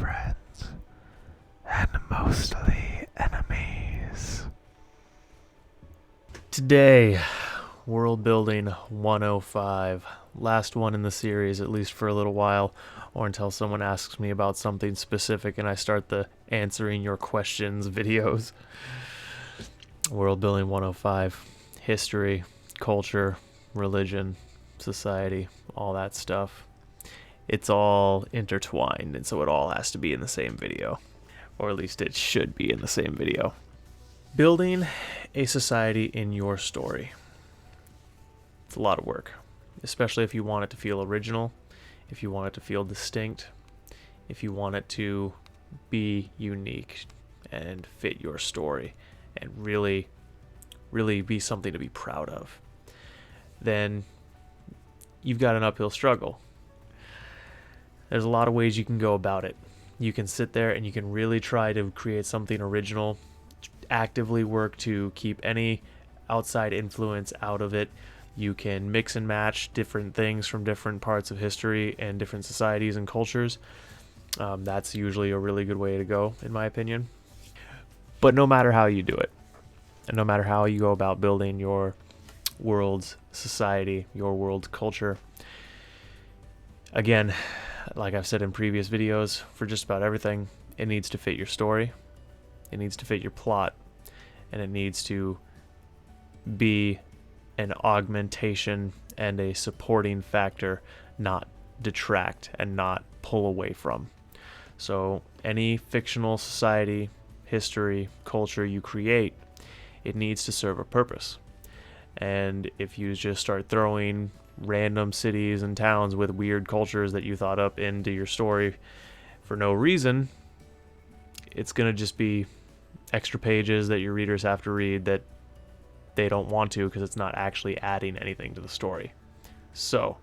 friends, and mostly enemies. Today, World Building 105. Last one in the series, at least for a little while, or until someone asks me about something specific and I start the answering your questions videos. World Building 105. History, culture, religion, society, all that stuff. It's all intertwined, and so it all has to be in the same video. Or at least it should be in the same video. Building a society in your story. It's a lot of work, especially if you want it to feel original, if you want it to feel distinct, if you want it to be unique and fit your story and really be something to be proud of. Then you've got an uphill struggle. There's a lot of ways you can go about it. You can sit there and you can really try to create something original, actively work to keep any outside influence out of it. You can mix and match different things from different parts of history and different societies and cultures. That's usually a really good way to go, in my opinion. But no matter how you do it, and no matter how you go about building your world's society, your world's culture, again, like I've said in previous videos, for just about everything, it needs to fit your story, it needs to fit your plot, and it needs to be an augmentation and a supporting factor, not detract and not pull away from. So any fictional society, history, culture you create, it needs to serve a purpose. And if you just start throwing random cities and towns with weird cultures that you thought up into your story for no reason, it's going to just be extra pages that your readers have to read that they don't want to because it's not actually adding anything to the story. So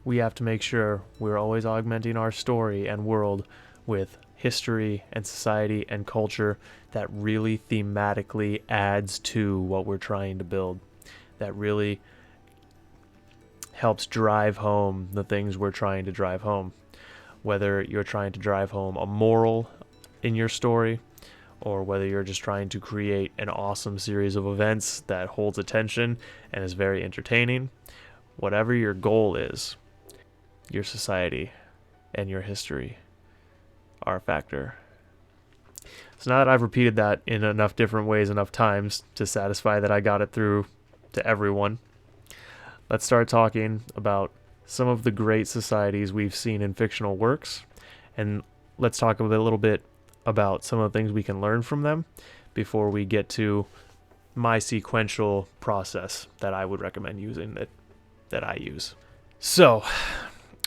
we have to make sure we're always augmenting our story and world with history and society and culture that really thematically adds to what we're trying to build, that really helps drive home the things we're trying to drive home. Whether you're trying to drive home a moral in your story, or whether you're just trying to create an awesome series of events that holds attention and is very entertaining, whatever your goal is, your society and your history are a factor. So now that I've repeated that in enough different ways enough times to satisfy that I got it through to everyone, let's start talking about some of the great societies we've seen in fictional works, and let's talk a little bit about some of the things we can learn from them before we get to my sequential process that I would recommend using, that I use. So,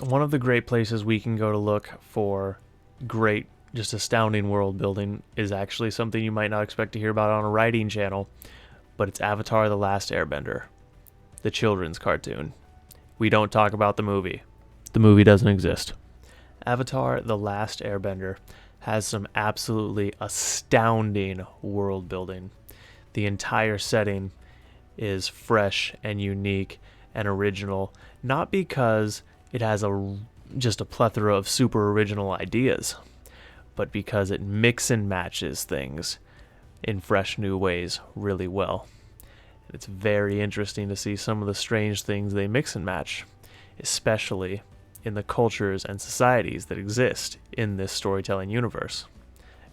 one of the great places we can go to look for great, just astounding world building is actually something you might not expect to hear about on a writing channel, but it's Avatar: The Last Airbender, the children's cartoon. We don't talk about the movie. The movie doesn't exist. Avatar: The Last Airbender has some absolutely astounding world building. The entire setting is fresh and unique and original, not because it has just a plethora of super original ideas, but because it mix and matches things in fresh new ways really well. It's very interesting to see some of the strange things they mix and match, especially in the cultures and societies that exist in this storytelling universe.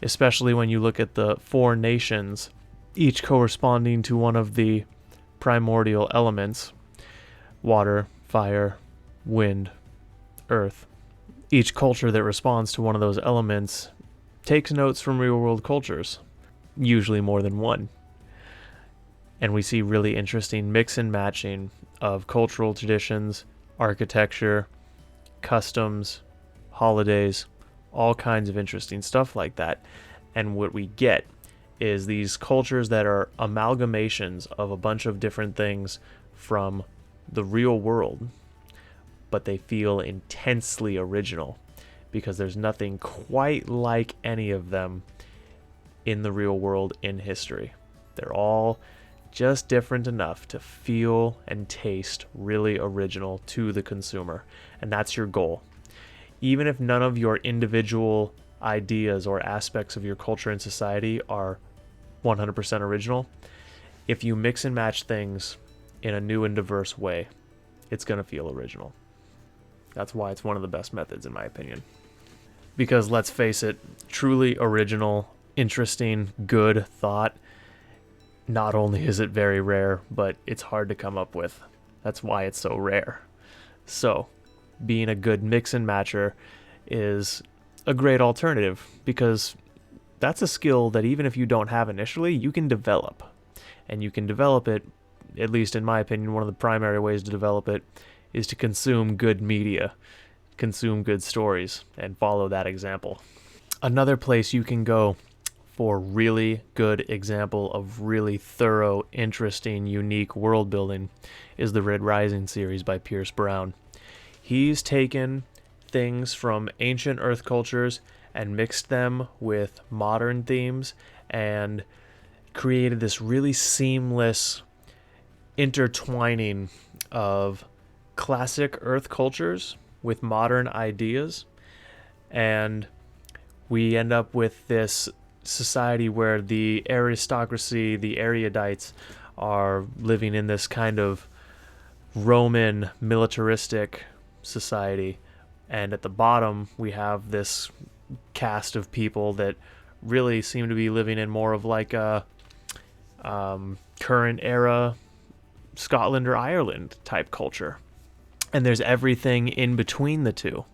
Especially when you look at the 4 nations, each corresponding to one of the primordial elements: water, fire, wind, earth. Each culture that responds to one of those elements takes notes from real-world cultures, usually more than one. And we see really interesting mix and matching of cultural traditions, architecture, customs, holidays, all kinds of interesting stuff like that. And what we get is these cultures that are amalgamations of a bunch of different things from the real world, but they feel intensely original because there's nothing quite like any of them in the real world in history. They're all just different enough to feel and taste really original to the consumer. And that's your goal. Even if none of your individual ideas or aspects of your culture and society are 100% original. If you mix and match things in a new and diverse way, it's going to feel original. That's why it's one of the best methods, in my opinion. Because let's face it, truly original, interesting, good thought, not only is it very rare, but it's hard to come up with. That's why it's so rare. So, being a good mix and matcher is a great alternative, because that's a skill that even if you don't have initially, you can develop. And you can develop it, at least in my opinion, one of the primary ways to develop it is to consume good media, consume good stories, and follow that example. Another place you can go for really good example of really thorough, interesting, unique world building is the Red Rising series by Pierce Brown. He's taken things from ancient Earth cultures and mixed them with modern themes and created this really seamless intertwining of classic Earth cultures with modern ideas, and we end up with this society where the aristocracy, the erudites, are living in this kind of Roman militaristic society, and at the bottom we have this cast of people that really seem to be living in more of like a current era Scotland or Ireland type culture. And there's everything in between the two.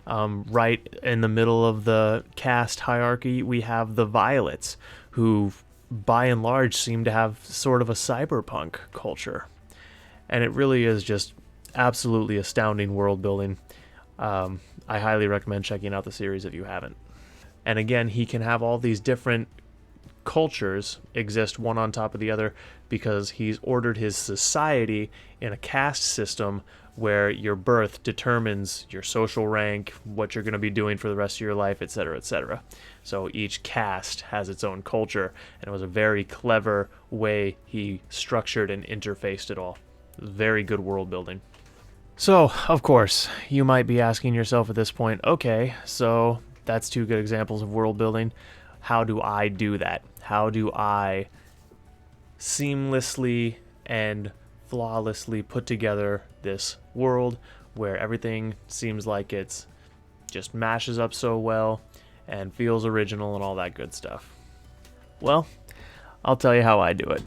Right in the middle of the caste hierarchy, we have the Violets, who by and large seem to have sort of a cyberpunk culture. And it really is just absolutely astounding world building. I highly recommend checking out the series if you haven't. And again, he can have all these different cultures exist one on top of the other because he's ordered his society in a caste system where your birth determines your social rank, what you're going to be doing for the rest of your life, etc., etc. So each caste has its own culture, and it was a very clever way he structured and interfaced it all. Very good world building. So, of course, you might be asking yourself at this point, okay, so that's two good examples of world building. How do I do that? How do I seamlessly and flawlessly put together this world where everything seems like it's just mashes up so well and feels original and all that good stuff? Well, I'll tell you how I do it.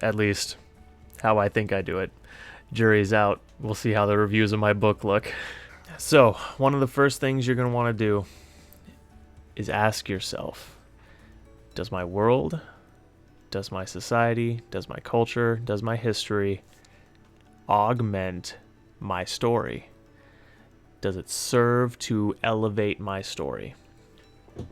At least, how I think I do it. Jury's out. We'll see how the reviews of my book look. So, one of the first things you're going to want to do is ask yourself, does my world, does my society, does my culture, does my history augment my story? Does it serve to elevate my story?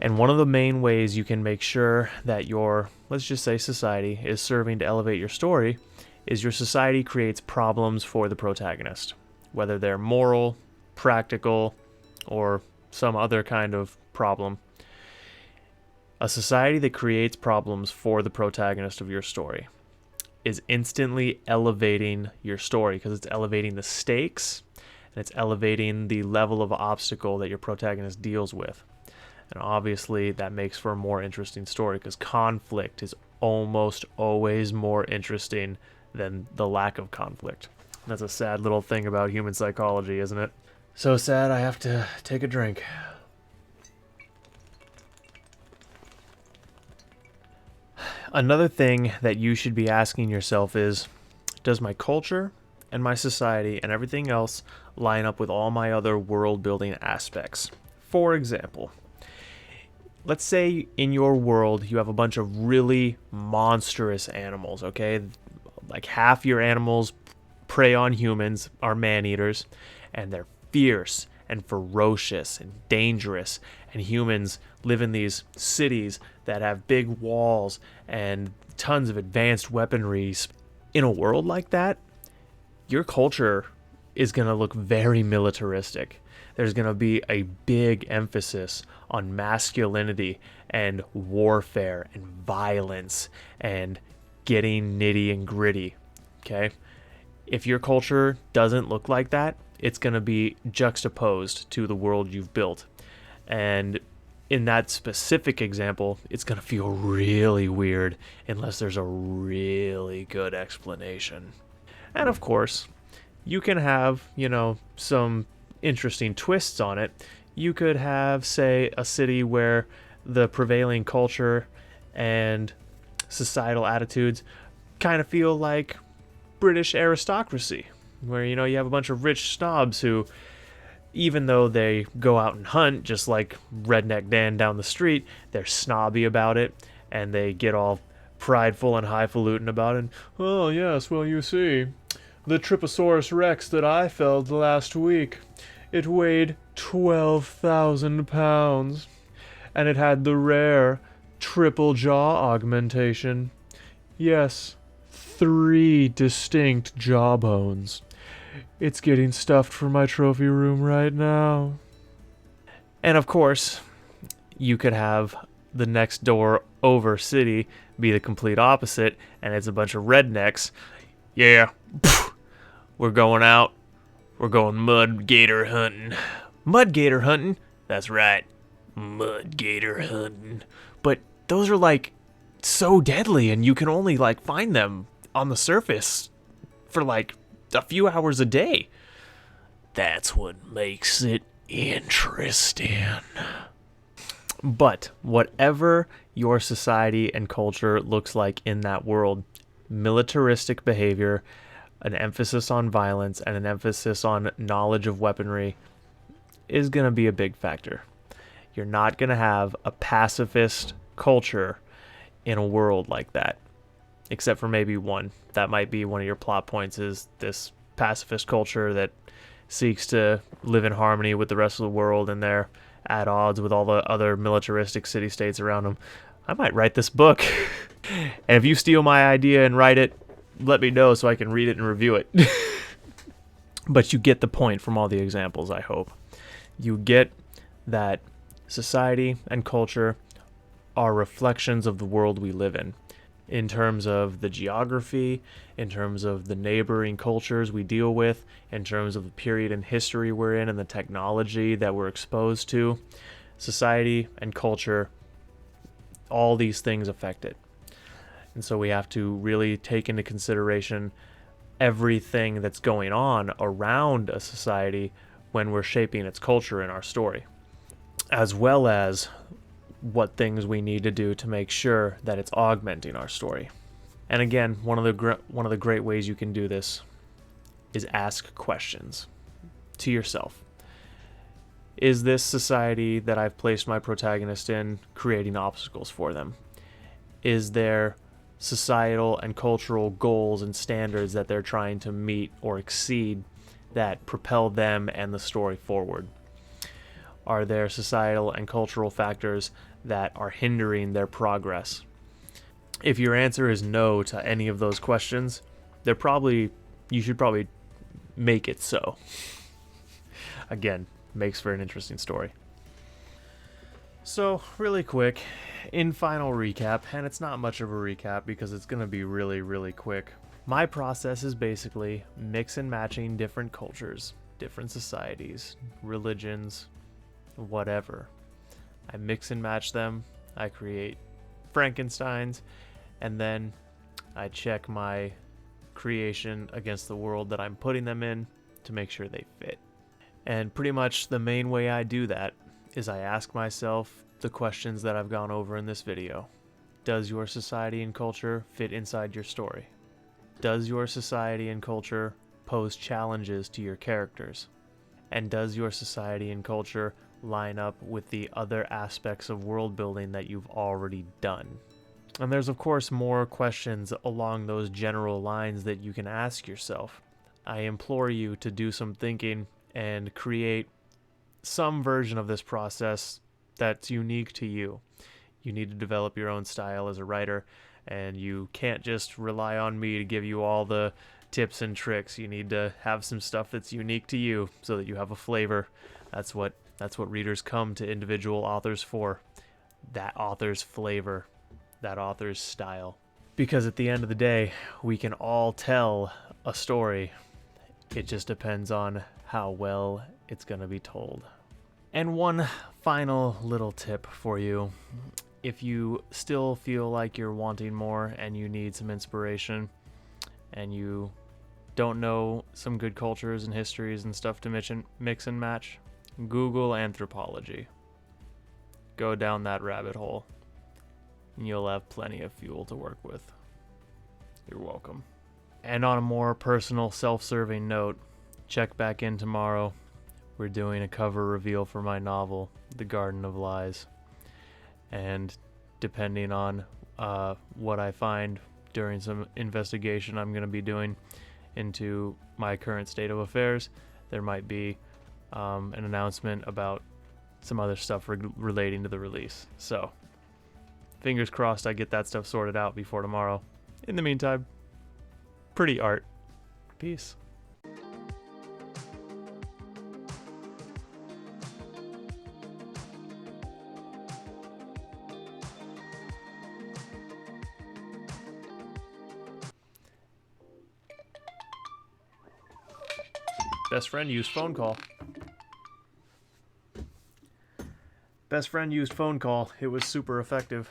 And one of the main ways you can make sure that your, let's just say, society is serving to elevate your story is your society creates problems for the protagonist, whether they're moral, practical, or some other kind of problem. A society that creates problems for the protagonist of your story is instantly elevating your story because it's elevating the stakes and it's elevating the level of obstacle that your protagonist deals with. And obviously that makes for a more interesting story because conflict is almost always more interesting than the lack of conflict. That's a sad little thing about human psychology, isn't it? So sad I have to take a drink. Another thing that you should be asking yourself is, does my culture and my society and everything else line up with all my other world building aspects? For example, let's say in your world you have a bunch of really monstrous animals, okay? Like half your animals prey on humans, are man-eaters, and they're fierce and ferocious and dangerous, and humans live in these cities that have big walls and tons of advanced weaponry. In a world like that, your culture is going to look very militaristic. There's going to be a big emphasis on masculinity and warfare and violence and getting nitty and gritty, okay? If your culture doesn't look like that, it's going to be juxtaposed to the world you've built. And in that specific example, it's going to feel really weird unless there's a really good explanation. And of course, you can have, some interesting twists on it. You could have, say, a city where the prevailing culture and societal attitudes kind of feel like British aristocracy, where, you have a bunch of rich snobs who, even though they go out and hunt, just like Redneck Dan down the street, they're snobby about it, and they get all prideful and highfalutin about it. Oh, yes, well, you see, the Tryposaurus Rex that I felled last week, it weighed 12,000 pounds, and it had the rare triple jaw augmentation. Yes, 3 distinct jawbones. It's getting stuffed for my trophy room right now. And of course, you could have the next door over city be the complete opposite, and it's a bunch of rednecks. Yeah, we're going out. We're going mud gator hunting. Mud gator hunting? That's right. Mud gator hunting. But those are like so deadly, and you can only like find them on the surface for like a few hours a day. That's what makes it interesting. But whatever your society and culture looks like in that world, militaristic behavior, an emphasis on violence, and an emphasis on knowledge of weaponry is going to be a big factor. You're not going to have a pacifist culture in a world like that, except for maybe one. That might be one of your plot points, is this pacifist culture that seeks to live in harmony with the rest of the world, and they're at odds with all the other militaristic city-states around them. I might write this book. And if you steal my idea and write it, let me know so I can read it and review it. But you get the point from all the examples, I hope. You get that society and culture are reflections of the world we live in terms of the geography, in terms of the neighboring cultures we deal with, in terms of the period in history we're in and the technology that we're exposed to. Society and culture, all these things affect it. And so we have to really take into consideration everything that's going on around a society when we're shaping its culture in our story, as well as what things we need to do to make sure that it's augmenting our story. And again, one of the great ways you can do this is ask questions to yourself. Is this society that I've placed my protagonist in creating obstacles for them? Is there societal and cultural goals and standards that they're trying to meet or exceed that propel them and the story forward? Are there societal and cultural factors that are hindering their progress? If your answer is no to any of those questions, you should probably make it so. Again, makes for an interesting story. So, really quick, in final recap, and it's not much of a recap because it's going to be really, really quick. My process is basically mix and matching different cultures, different societies, religions, whatever. I mix and match them, I create Frankensteins, and then I check my creation against the world that I'm putting them in to make sure they fit. And pretty much the main way I do that is I ask myself the questions that I've gone over in this video. Does your society and culture fit inside your story? Does your society and culture pose challenges to your characters? And does your society and culture line up with the other aspects of world building that you've already done? And there's of course more questions along those general lines that you can ask yourself. I implore you to do some thinking and create some version of this process that's unique to you. You need to develop your own style as a writer, and you can't just rely on me to give you all the tips and tricks. You need to have some stuff that's unique to you so that you have a flavor. That's what readers come to individual authors for. That author's flavor, that author's style. Because at the end of the day, we can all tell a story. It just depends on how well it's going to be told. And one final little tip for you. If you still feel like you're wanting more and you need some inspiration and you don't know some good cultures and histories and stuff to mix and match, Google anthropology. Go down that rabbit hole and you'll have plenty of fuel to work with. You're welcome. And on a more personal, self-serving note, check back in tomorrow. We're doing a cover reveal for my novel, The Garden of Lies. And depending on what I find during some investigation I'm going to be doing into my current state of affairs, there might be an announcement about some other stuff relating to the release. So, fingers crossed I get that stuff sorted out before tomorrow. In the meantime, pretty art. Peace. Best friend used phone call. Best friend used phone call. It was super effective.